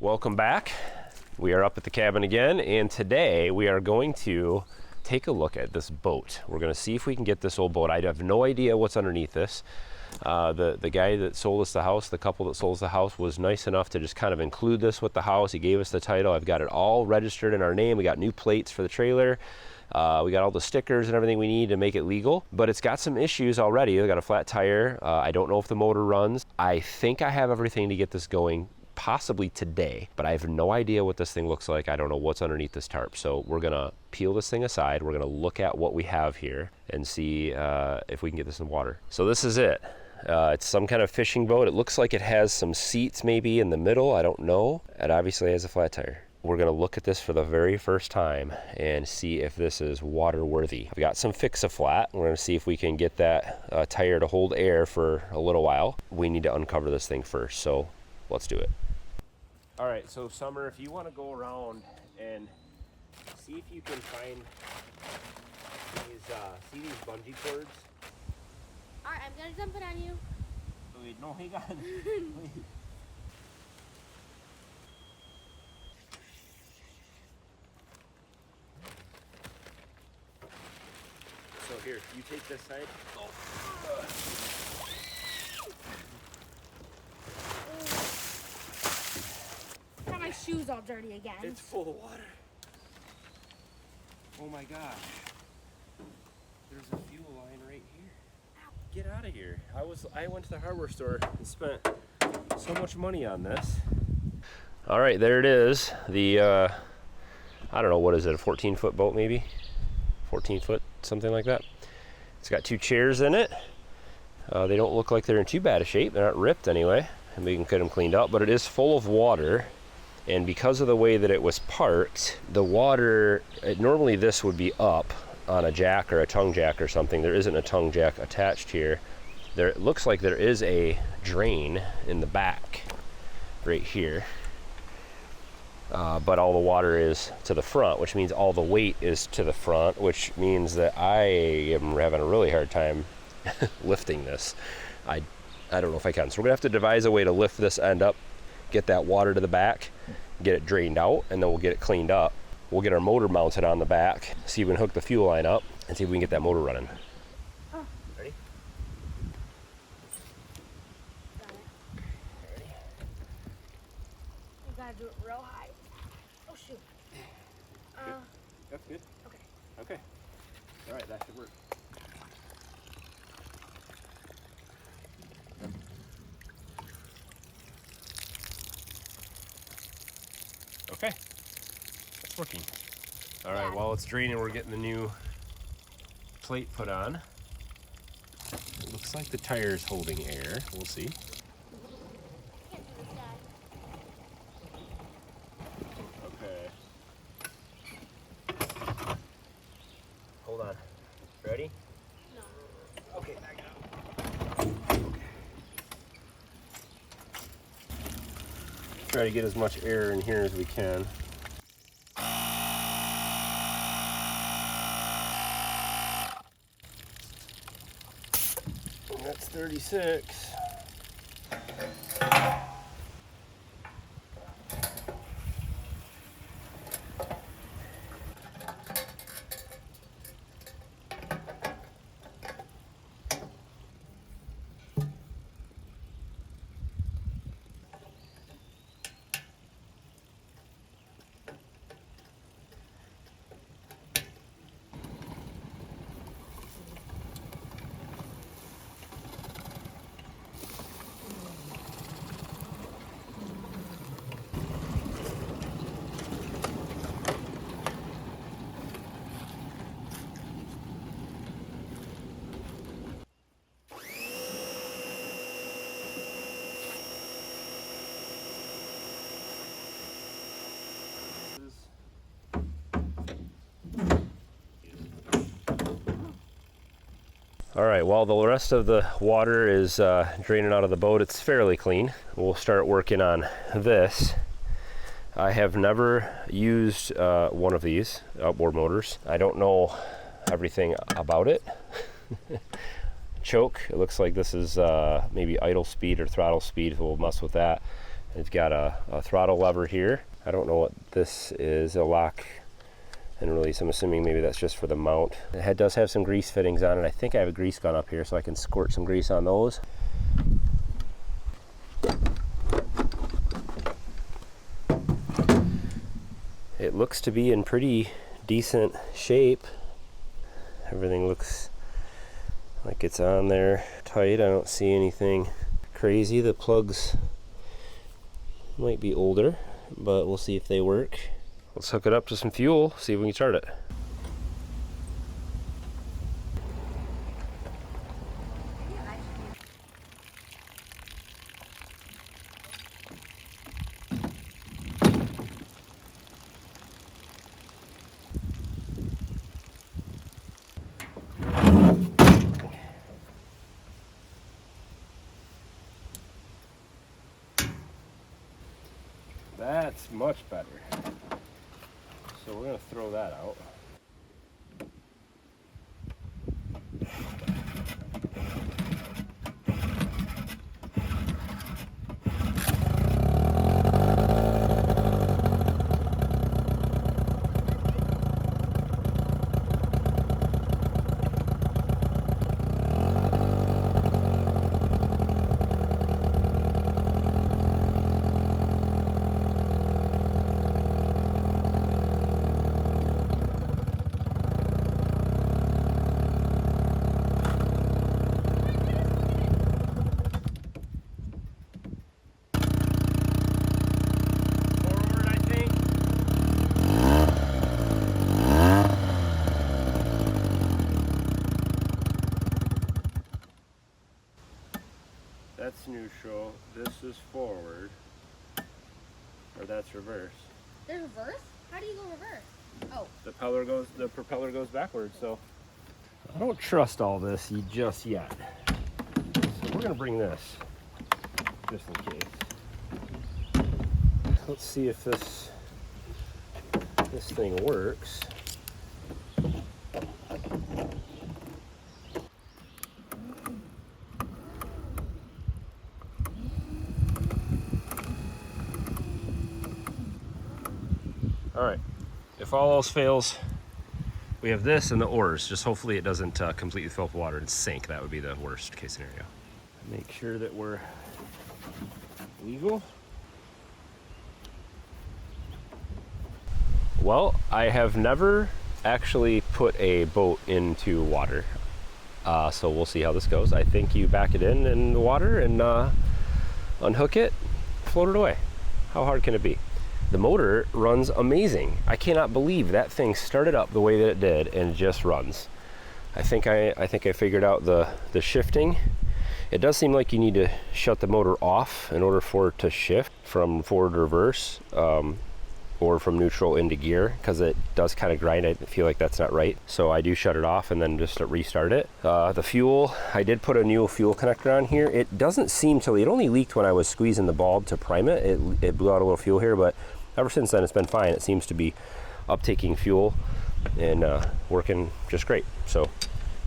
Welcome back. We are up at the cabin again, and today we are going to take a look at this boat. We're going to see if we can get this old boat. I have no idea what's underneath this. The guy that sold us the house, the couple that sold us the house, was nice enough to just kind of include this with the house. He gave us the title. I've got it all registered in our name. We got new plates for the trailer. We got all the stickers and everything we need to make it legal, but it's got some issues already. We got a flat tire. I don't know if the motor runs. I think I have everything to get this going possibly today, but I have no idea what this thing looks like. I don't know what's underneath this tarp. So we're gonna peel this thing aside. We're gonna look at what we have here and see if we can get this in the water. So this is it. It's some kind of fishing boat. It looks like it has some seats maybe in the middle. I don't know. It obviously has a flat tire. We're gonna look at this for the very first time and see if this is water worthy. I've got some Fix-A-Flat. We're gonna see if we can get that tire to hold air for a little while. We need to uncover this thing first, so let's do it. All right, so Summer, if you want to go around and see if you can find these, see these bungee cords? All right, I'm gonna dump it on you. Wait, no, hang on. Wait. So here, you take this side. Oh. Got my shoes all dirty again. It's full of water. Oh my gosh. There's a fuel line right here. Ow. Get out of here. I went to the hardware store and spent so much money on this. All right, there it is. The, I don't know, what is it, a 14-foot boat maybe? 14 foot, something like that. It's got 2 chairs in it. They don't look like they're in too bad a shape. They're not ripped anyway, and we can get them cleaned up, but it is full of water. And because of the way that it was parked, the water, normally this would be up on a jack or a tongue jack or something. There isn't a tongue jack attached here. There, it looks like there is a drain in the back right here. But all the water is to the front, which means all the weight is to the front, which means that I am having a really hard time lifting this. I don't know if I can. So we're gonna have to devise a way to lift this end up, get that water to the back, get it drained out, and then we'll get it cleaned up. We'll get our motor mounted on the back, see if we can hook the fuel line up, and see if we can get that motor running. Oh. Ready? Got it. Ready? You gotta do it real high. Oh shoot. Good. That's good. Okay. Okay. All right, that should work. Okay, it's working. All right, while it's draining, we're getting the new plate put on. It looks like the tire's holding air. We'll see. Can't do this, Dad. Okay. Hold on. Ready? No. Okay, back it up. Try to get as much air in here as we can. That's 36. All right, while the rest of the water is draining out of the boat, it's fairly clean. We'll start working on this. I have never used one of these outboard motors. I don't know everything about it. Choke, it looks like this is maybe idle speed or throttle speed, so we'll mess with that. It's got a throttle lever here. I don't know what this is, a lock and release. I'm assuming maybe that's just for the mount. The head does have some grease fittings on it. I think I have a grease gun up here so I can squirt some grease on those. It looks to be in pretty decent shape. Everything looks like it's on there tight. I don't see anything crazy. The plugs might be older, but we'll see if they work. Let's hook it up to some fuel, see if we can start it. That's much better. So we're gonna throw that out. That's neutral, this is forward, or that's reverse. There's reverse? How do you go reverse? Oh. The propeller goes backwards, so. I don't trust all this just yet. So we're gonna bring this, just in case. Let's see if this thing works. All right, if all else fails, we have this and the oars. Just hopefully it doesn't completely fill up with water and sink. That would be the worst case scenario. Make sure that we're legal. Well, I have never actually put a boat into water. So we'll see how this goes. I think you back it in the water and unhook it, float it away. How hard can it be? The motor runs amazing. I cannot believe that thing started up the way that it did and just runs. I think I figured out the shifting. It does seem like you need to shut the motor off in order for it to shift from forward to reverse, or from neutral into gear, because it does kind of grind. I feel like that's not right. So I do shut it off and then just restart it. The fuel, I did put a new fuel connector on here. It doesn't seem to, it only leaked when I was squeezing the bulb to prime it. It blew out a little fuel here, but ever since then it's been fine. It seems to be uptaking fuel and working just great. So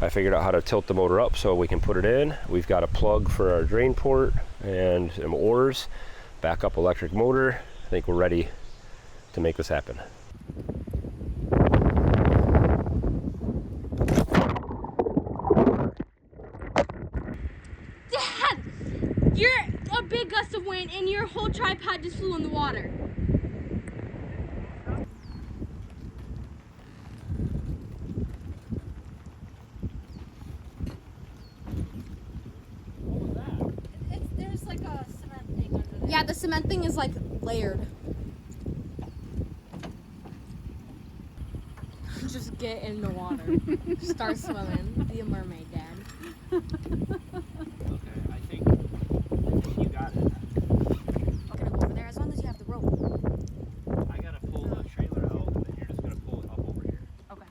I figured out how to tilt the motor up so we can put it in. We've got a plug for our drain port and some oars, backup electric motor. I think we're ready to make this happen. Dad! You're a big gust of wind and your whole tripod just flew in the water. What was that? There's like a cement thing under there. Yeah, the cement thing is like layered. Just get in the water. Start swimming. Be a mermaid, Dad. Okay, I think you got it. Okay, go over there as long as you have the rope. I gotta pull the trailer out and then you're just gonna pull it up over here. Okay.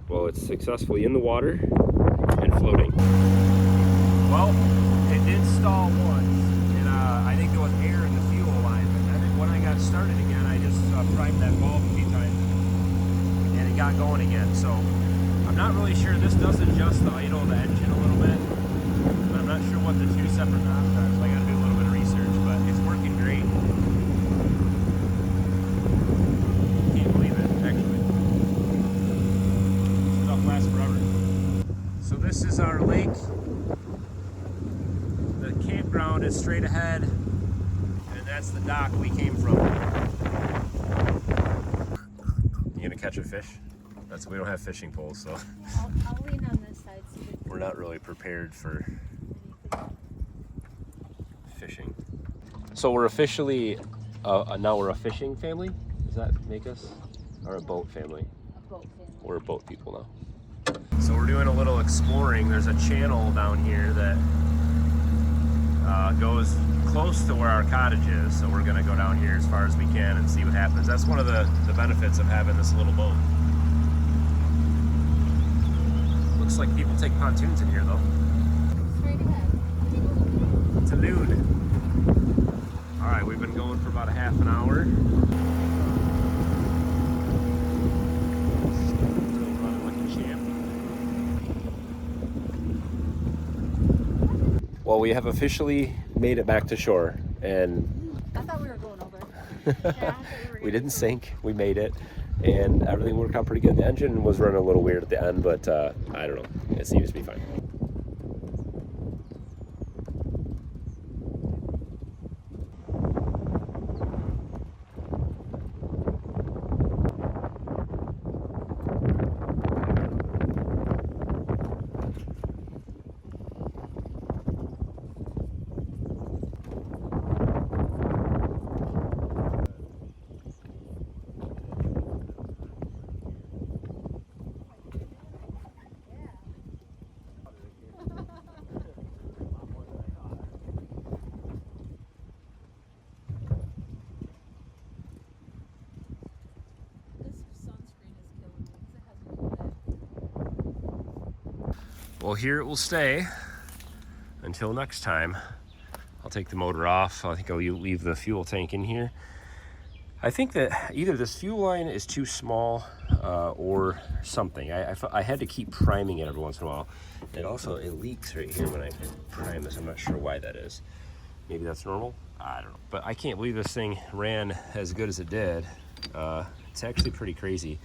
Well, it's successfully in the water and floating. Well, it did stall once, and I think there was air in the fuel alignment. And then when I got started again, I just primed that bulb a few times, and and got going again. So I'm not really sure. This does adjust the idle of the engine a little bit, but I'm not sure what the two separate knobs are, so I gotta do a little bit of research, but it's working great. Can't believe it, actually. This stuff lasts forever. So this is our lake. The campground is straight ahead, and that's the dock we came from. You gonna catch a fish? We don't have fishing poles, so I'll lean on this side. So we're not really prepared for fishing. So we're officially, now we're a fishing family? Does that make us? Or a boat family? a boat family. We're boat people now. So we're doing a little exploring. There's a channel down here that goes close to where our cottage is, so we're gonna go down here as far as we can and see what happens. That's one of the benefits of having this little boat. Looks like people take pontoons in here though. Straight ahead. To noon. All right, we've been going for about a half an hour. Still running like a champ. Well, we have officially made it back to shore, and I thought we were going over. Yeah, I thought we didn't sink. We made it, and everything worked out pretty good. The engine was running a little weird at the end, but I don't know. It seems to be fine. Well, here it will stay until next time. I'll take the motor off. I think I'll leave the fuel tank in here. I think that either this fuel line is too small or something. I had to keep priming it every once in a while. It leaks right here when I prime this. I'm not sure why that is. Maybe that's normal? I don't know. But I can't believe this thing ran as good as it did. It's actually pretty crazy.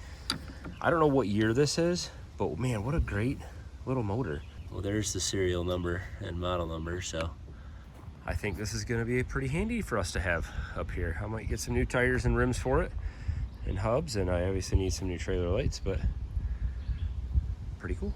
I don't know what year this is, but man, what a great little motor. Well, there's the serial number and model number, so I think this is going to be pretty handy for us to have up here. I might get some new tires and rims for it and hubs, and I obviously need some new trailer lights, but pretty cool.